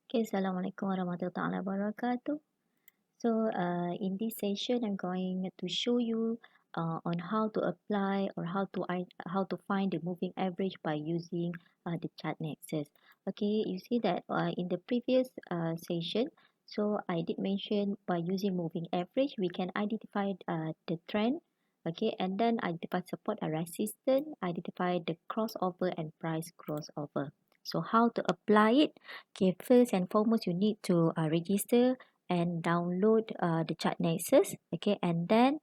Okay, Assalamualaikum warahmatullahi wabarakatuh. So, in this session, I'm going to show you on how to apply or how to find the moving average by using the chart nexus. Okay, you see that in the previous session, so I did mention by using moving average, we can identify the trend. Okay, and then identify support and resistance, identify the crossover and price crossover. So how to apply it? Okay, first and foremost, you need to register and download the chart nexus. Okay, and then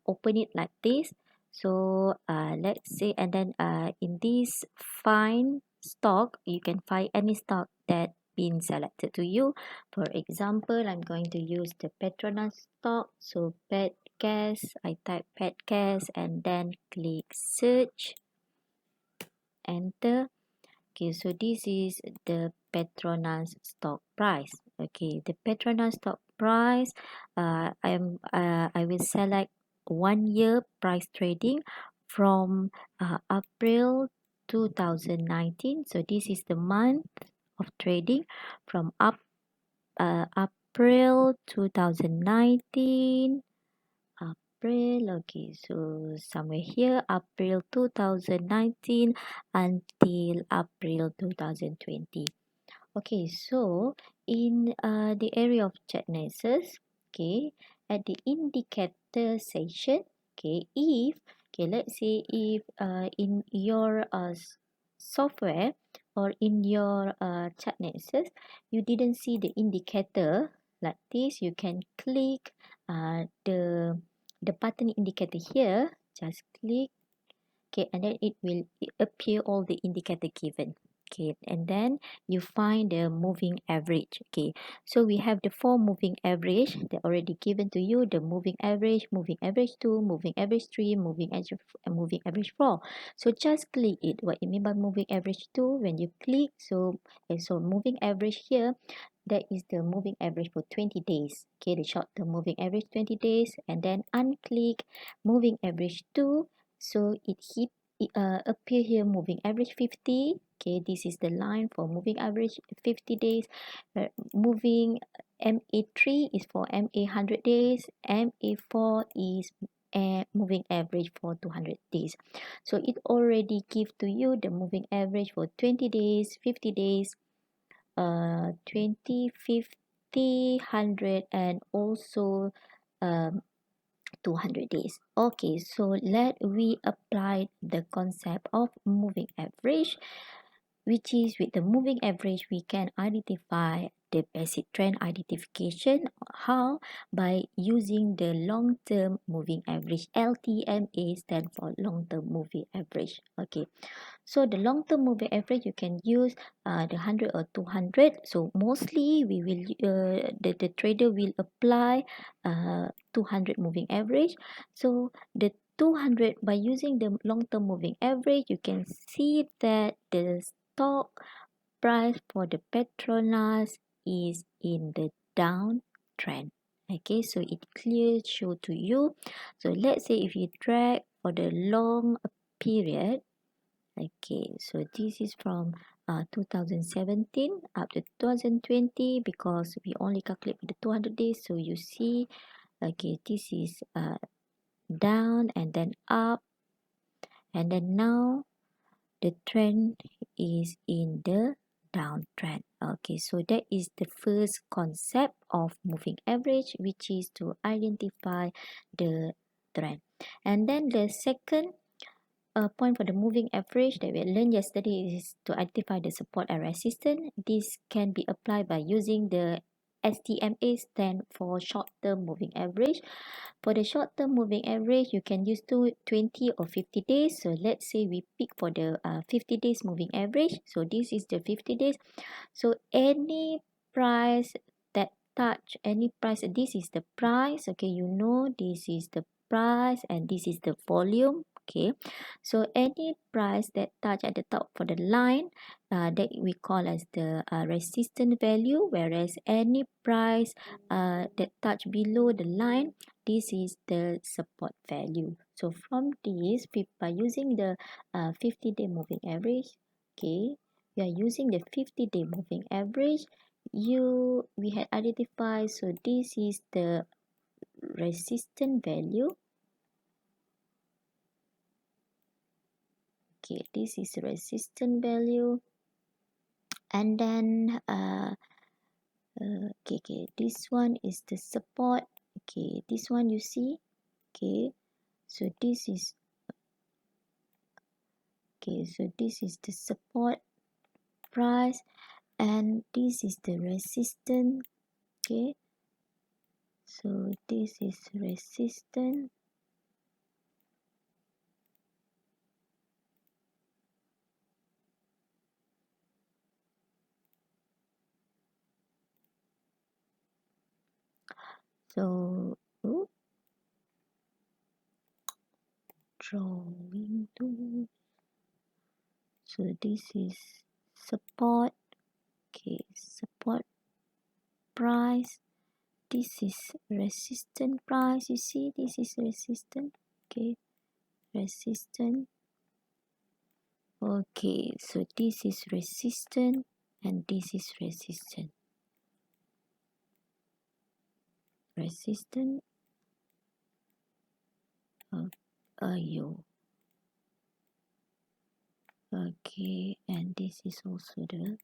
open it like this. So let's say, and then in this find stock, you can find any stock that been selected to you. For example, I'm going to use the Petronas stock. So pet gas, I type pet gas and then click search, enter. Okay, so this is the Petronas stock price. Okay, the Petronas stock price, I will select 1 year price trading from April 2019. So this is the month of trading from April 2019. April, okay, so somewhere here, April 2019 until April 2020. Okay, so in the area of chatnesses, okay, at the indicator section, okay, if, okay, let's say if in your software or in your chatnesses, you didn't see the indicator like this, you can click the button indicator here, just click, okay, and then it will appear all the indicator given. Okay, and then you find the moving average. Okay, so we have the four moving average that already given to you: the moving average 2, moving average 3, moving average 4. So just click it. What you mean by moving average 2? When you click, so moving average here, that is the moving average for 20 days. Okay, the short term moving average 20 days, and then unclick moving average 2. So it appear here moving average 50. Okay, this is the line for moving average 50 days. Moving MA3 is for MA 100 days. MA4 is moving average for 200 days. So it already give to you the moving average for 20 days, 50 days, 20, 50, 100, and also um, 200 days. Okay, so let we apply the concept of moving average, which is with the moving average we can identify the basic trend identification. How? By using the long term moving average. LTMA stand for long term moving average. Okay, so the long term moving average you can use the 100 or 200. So mostly we will the trader will apply 200 moving average. So the 200, by using the long term moving average, you can see that the stock price for the Petronas is in the downtrend. Okay, so it clearly show to you. So let's say if you drag for the long period. Okay, so this is from 2017 up to 2020, because we only calculate for the 200 days. So you see, okay, this is down and then up, and then now the trend is in the downtrend. Okay, so that is the first concept of moving average, which is to identify the trend. And then the second point for the moving average that we learned yesterday is to identify the support and resistance. This can be applied by using the STMA, stand for short-term moving average. For the short-term moving average, you can use 20 or 50 days. So let's say we pick for the 50 days moving average. So this is the 50 days. So any price that touch any price, this is the price. Okay, you know this is the price and this is the volume. Okay, so any price that touch at the top for the line, that we call as the resistance value, whereas any price that touch below the line, this is the support value. So from this, by using the 50-day moving average, okay, we are using the 50-day moving average, we had identified, so this is the resistance value. Okay, this is resistance value, and then okay, this one is the support. Okay, this one you see. Okay, so this is the support price, and this is the resistance. Okay, so this is resistance. So drawing tool. So this is support. Okay, support price. This is resistance price. You see, this is resistance. Okay, resistance. Okay, so this is resistance and this is resistance. Resistance. Ayo. Okay, and this is also the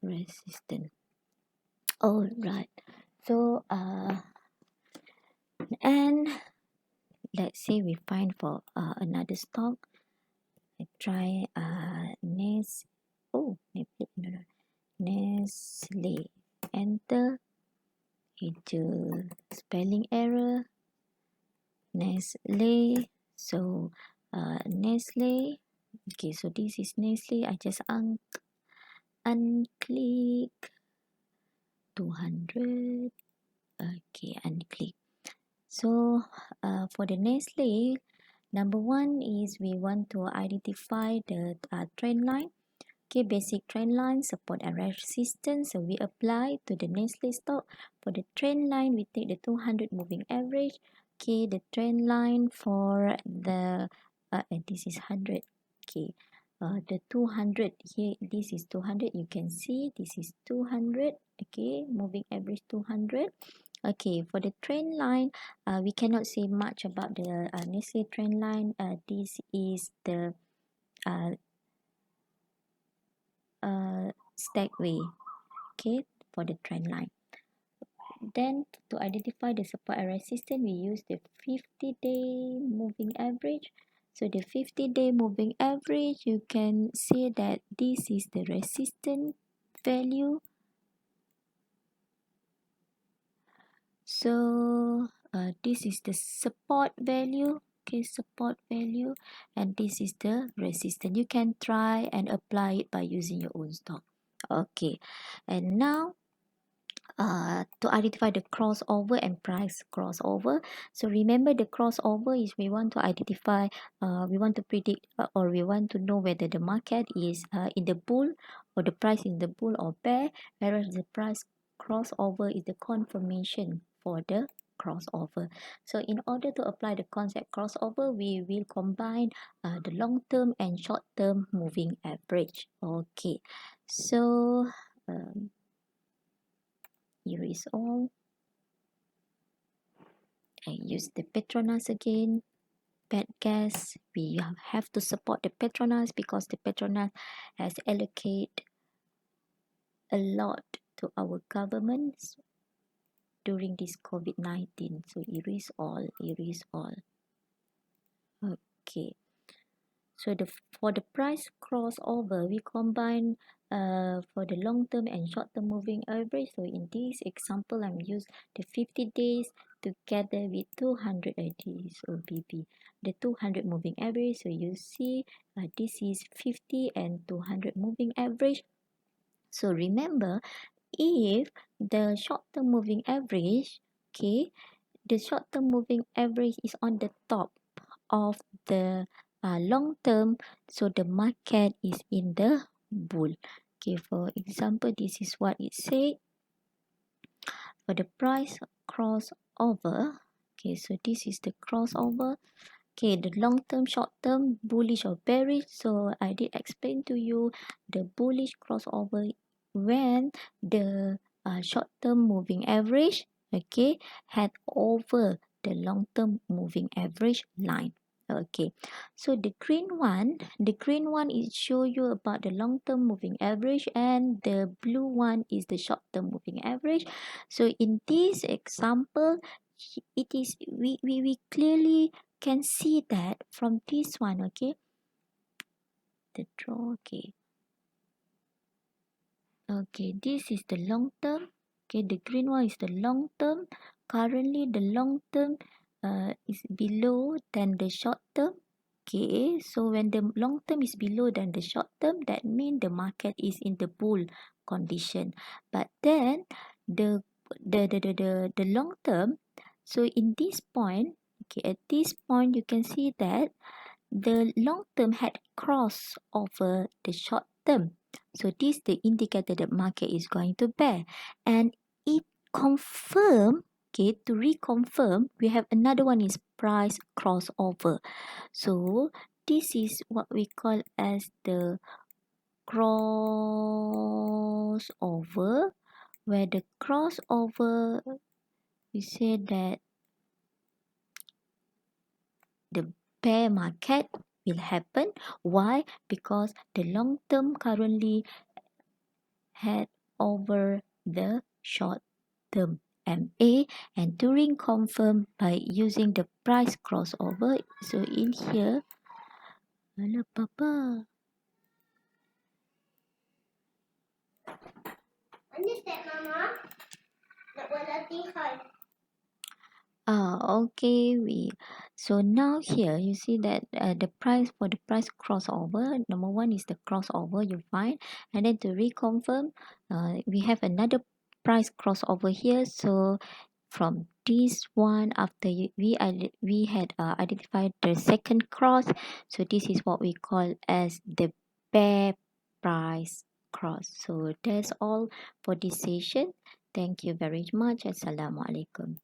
resistance. All right. So and let's say we find for another stock. I try Nestle. Enter. Itu spelling error. Nestle. So Nestle. Okay, so this is Nestle. I just unclick 200. Okay, unclick. So for the Nestle, number one is we want to identify the trend line. Okay, basic trend line, support and resistance. So we apply to the Nestle stock. For the trend line, we take the 200 moving average. Okay, the trend line for the this is 100. Okay, the 200 here, this is 200. You can see this is 200. Okay, moving average 200. Okay, for the trend line, we cannot say much about the Nestle trend line. This is the uh, stack way. Okay, for the trend line. Then to identify the support and resistance, we use the 50-day moving average. So the 50-day moving average, you can say that this is the resistance value. So this is the support value. Okay, support value, and this is the resistance. You can try and apply it by using your own stock. Okay, and now to identify the crossover and price crossover. So remember, the crossover is we want to identify, we want to predict or we want to know whether the market is in the bull or the price in the bull or bear, whereas the price crossover is the confirmation for the crossover. So in order to apply the concept crossover, we will combine the long term and short term moving average. Okay, so here is all. I use the Petronas again. Bad gas. We have to support the Petronas because the Petronas has allocated a lot to our governments during this COVID-19. So erase all, erase all. Okay. So for the price crossover, we combine for the long term and short term moving average. So in this example, I'm use the 50 days together with 200 days or BB. The 200 moving average. So you see this is 50 and 200 moving average. So remember, if the short term moving average, okay, the short term moving average is on the top of the long term, so the market is in the bull. Okay, for example, this is what it said for the price crossover. Okay, so this is the crossover. Okay, the long term, short term, bullish or bearish. So I did explain to you the bullish crossover when the short term moving average, okay, had over the long term moving average line. Okay, so the green one is show you about the long term moving average, and the blue one is the short term moving average. So in this example, it is we clearly can see that from this one. Okay, the draw. Okay, this is the long term. Okay, the green one is the long term. Currently the long term is below than the short term. Okay, so when the long term is below than the short term, that means the market is in the bull condition. But then the the long term, so in this point, okay, at this point you can see that the long term had crossed over the short term. So this is the indicator that market is going to bear. And it confirm, okay, to reconfirm, we have another one is price crossover. So this is what we call as the crossover, where the crossover, we say that the bear market will happen. Why? Because the long term currently had over the short term MA, and during confirm by using the price crossover. So in here, ala papa. Understand, Mama? Nak buat latihan. Okay, so now here you see that the price for the price crossover, number one is the crossover you find, and then to reconfirm, we have another price crossover here. So from this one, after we had identified the second cross, so this is what we call as the bear price cross. So that's all for this session. Thank you very much. Assalamualaikum.